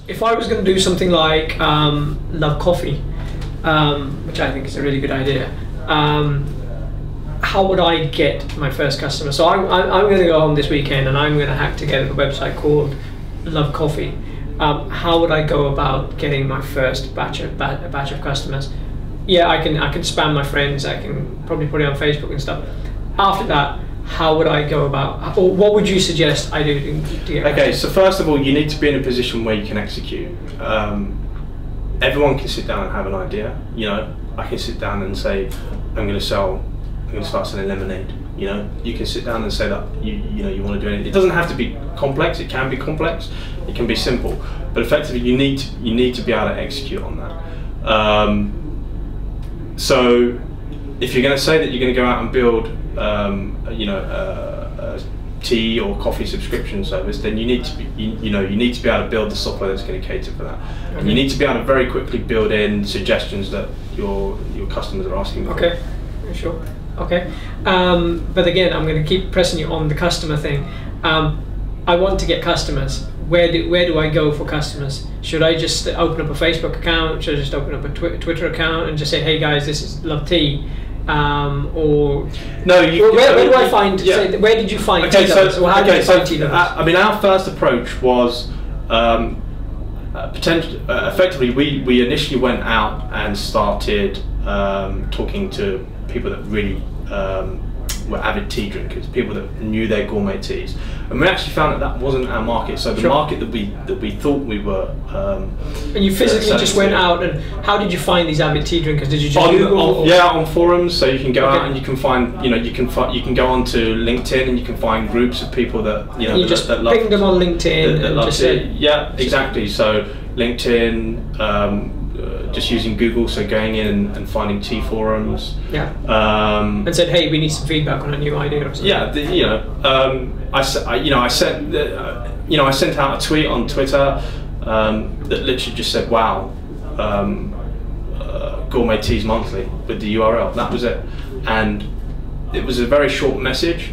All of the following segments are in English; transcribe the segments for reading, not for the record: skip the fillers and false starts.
If I was going to do something like Love Coffee, which I think is a really good idea, how would I get my first customer? So I'm going to go home this weekend and I'm going to hack together a website called Love Coffee. How would I go about getting my first batch of customers? Yeah, I can spam my friends. I can probably put it on Facebook and stuff. After that, how would I go about, or what would you suggest I do to get Okay, so first of all, you need to be in a position where you can execute. Everyone can sit down and have an idea. You know, I can sit down and say, I'm going to start selling lemonade. You know, you can sit down and say that you want to do anything. It doesn't have to be complex. It can be complex. It can be simple. But effectively, you need to be able to execute on that. So, if you're going to say that you're going to go out and build, a tea or coffee subscription service, then you need to be, you need to be able to build the software that's going to cater for that. Okay. And you need to be able to very quickly build in suggestions that your customers are asking for. Okay, sure. Okay, but again, I'm going to keep pressing you on the customer thing. I want to get customers. Where do I go for customers? Should I just open up a Facebook account? Should I just open up a Twitter account and just say, hey guys, this is LoveTea? Or no, where do I find? Yeah. Say, where did you find? Okay, tea lovers? Or how did you find tea lovers? I mean, our first approach was effectively we initially went out and started talking to people that really were avid tea drinkers, people that knew their gourmet teas, and we actually found that wasn't our market. So the market that we thought we were. And you physically just went out, and how did you find these avid tea drinkers? Did you just Google? On forums. So you can go out and you can find, you can go onto LinkedIn and you can find groups of people that you just ping them on LinkedIn and just say, yeah, exactly. So LinkedIn. Just using Google, so going in and finding tea forums. Yeah. And said, hey, we need some feedback on a new idea or something. Yeah. I sent out a tweet on Twitter that literally just said, wow, Gourmet Teas Monthly with the URL. That was it, and it was a very short message.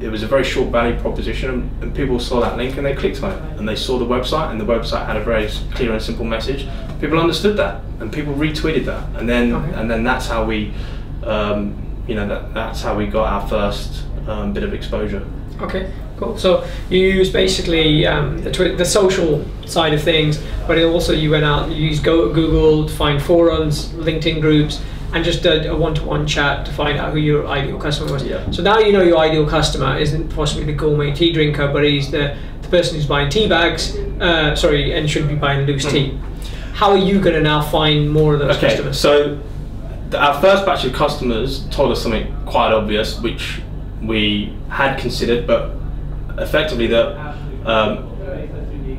It was a very short value proposition, and people saw that link and they clicked on it, and they saw the website, and the website had a very clear and simple message. People understood that, and people retweeted that, and then that's how we, that's how we got our first bit of exposure. Okay, cool. So you use basically the social side of things, but also you went out, you used Google to find forums, LinkedIn groups, and just a one-to-one chat to find out who your ideal customer was. Yeah. So now you know your ideal customer isn't possibly the gourmet tea drinker, but he's the person who's buying tea bags, and should be buying loose tea. How are you going to now find more of those customers? So our first batch of customers told us something quite obvious, which we had considered, but effectively that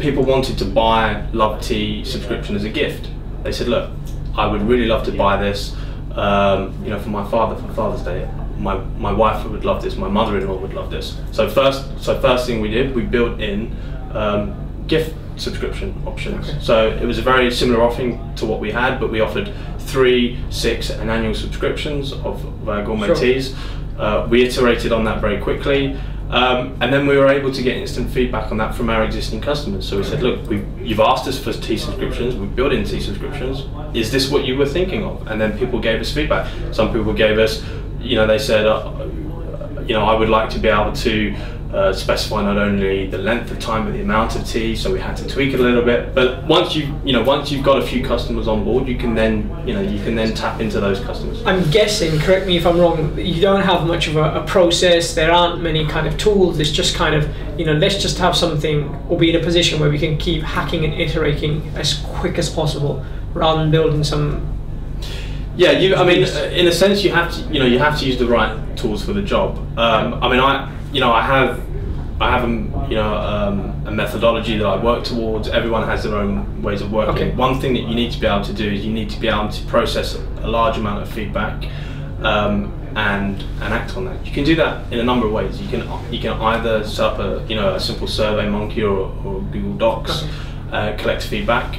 people wanted to buy LoveTea subscription as a gift. They said, look, I would really love to buy this, for my father for Father's Day. My wife would love this. My mother-in-law would love this. So first thing we did, we built in gift subscription options. Okay. So it was a very similar offering to what we had, but we offered 3, 6, and annual subscriptions of our gourmet teas. We iterated on that very quickly, and then we were able to get instant feedback on that from our existing customers. So we said, look, you've asked us for tea subscriptions, we've built in tea subscriptions, is this what you were thinking of? And then people gave us feedback. Some people gave us, they said, I would like to be able to specify not only the length of time but the amount of tea, so we had to tweak it a little bit. But once you've got a few customers on board, you can then tap into those customers. I'm guessing, correct me if I'm wrong, you don't have much of a process. There aren't many kind of tools. It's just kind of, let's just have something, or be in a position where we can keep hacking and iterating as quick as possible, rather than building some. Yeah, in a sense, you have to use the right tools for the job. I have a methodology that I work towards. Everyone has their own ways of working. Okay. One thing that you need to be able to do is you need to be able to process a large amount of feedback and act on that. You can do that in a number of ways. You can either set up a simple SurveyMonkey or Google Docs, collect feedback,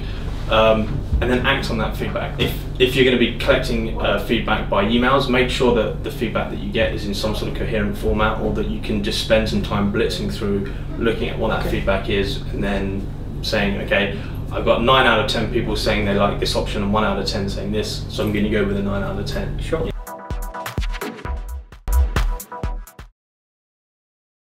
and then act on that feedback. if you're going to be collecting feedback by emails, make sure that the feedback that you get is in some sort of coherent format, or that you can just spend some time blitzing through, looking at what that feedback is, and then saying, okay, I've got 9 out of 10 people saying they like this option and 1 out of 10 saying this, so I'm going to go with a 9 out of 10. Sure.